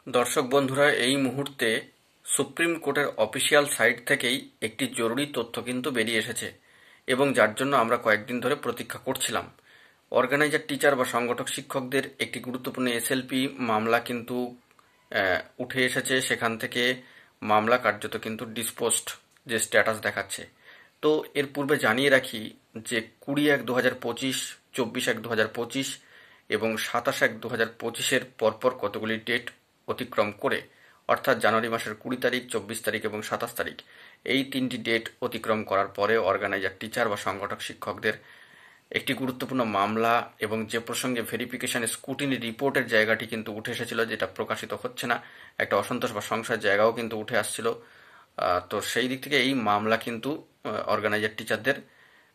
দর্শক বন্ধুরা, এই মুহূর্তে সুপ্রিম কোর্টের অফিসিয়াল সাইট থেকেই একটি জরুরি তথ্য কিন্তু বেরিয়ে এসেছে এবং যার জন্য আমরা কয়েকদিন ধরে প্রতীক্ষা করছিলাম। অর্গানাইজার টিচার বা সংগঠক শিক্ষকদের একটি গুরুত্বপূর্ণ এসএলপি মামলা কিন্তু উঠে এসেছে। সেখান থেকে মামলা কার্যত কিন্তু ডিসপোজড যে স্ট্যাটাস দেখাচ্ছে। তো এর পূর্বে জানিয়ে রাখি যে 20-1-2025, 24-1-2025 এবং 27-1-2025 পরপর কতগুলি ডেট অতিক্রম করে, অর্থাৎ জানুয়ারি মাসের 20 তারিখ, 24 তারিখ এবং 27 তারিখ, এই তিনটি ডেট অতিক্রম করার পরে অর্গানাইজার টিচার বা সংগঠক শিক্ষকদের একটি গুরুত্বপূর্ণ মামলা এবং যে প্রসঙ্গে ভেরিফিকেশন স্কুটিনি রিপোর্টের জায়গাটি কিন্তু উঠে এসেছিল, যেটা প্রকাশিত হচ্ছে না, একটা অসন্তোষ বা সংশয়ের জায়গাও কিন্তু উঠে আসছিল। তো সেই দিক থেকে এই মামলা কিন্তু অর্গানাইজার টিচারদের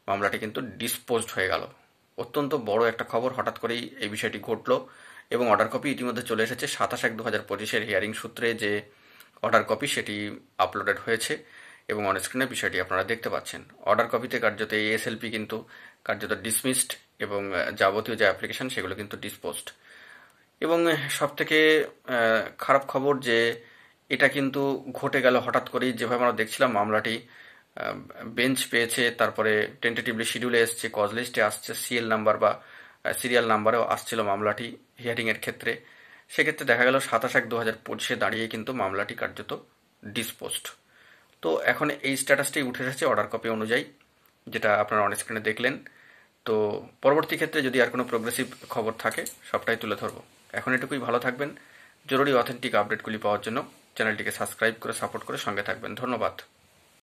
মামলাটি কিন্তু ডিসপোজড হয়ে গেল। অত্যন্ত বড় একটা খবর, হঠাৎ করেই এই বিষয়টি ঘটলো এবং অর্ডার কপি ইতিমধ্যে চলে এসেছে। 27-1-2025 হিয়ারিং সূত্রে যে অর্ডার কপি সেটি আপলোডেড হয়েছে এবং অনস্ক্রিনে বিষয়টি আপনারা দেখতে পাচ্ছেন। অর্ডার কপিতে কার্যত এই এসএলপি কিন্তু কার্যত ডিসমিসড এবং যাবতীয় যে অ্যাপ্লিকেশন সেগুলো কিন্তু ডিসপোজড। এবং সব থেকে খারাপ খবর যে এটা কিন্তু ঘটে গেল হঠাৎ করেই। যেভাবে আমরা দেখছিলাম মামলাটি বেঞ্চ পেয়েছে, তারপরে টেন্টেটিভলি শিডিউলে এসছে, কজ লিস্টে আসছে, সিএল নাম্বার বা সিরিয়াল নাম্বারেও আসছিল মামলাটি হিয়ারিংয়ের ক্ষেত্রে। সেক্ষেত্রে দেখা গেল 27-1-2025 দাঁড়িয়ে কিন্তু মামলাটি কার্যত ডিসপোজড। তো এখন এই স্ট্যাটাসটাই উঠে এসেছে অর্ডার কপি অনুযায়ী, যেটা আপনারা অন স্ক্রিনে দেখলেন। তো পরবর্তী ক্ষেত্রে যদি আর কোনো প্রোগ্রেসিভ খবর থাকে সবটাই তুলে ধরবো। এখন এটুকুই, ভালো থাকবেন। জরুরি অথেন্টিক আপডেটগুলি পাওয়ার জন্য চ্যানেলটিকে সাবস্ক্রাইব করে সাপোর্ট করে সঙ্গে থাকবেন। ধন্যবাদ।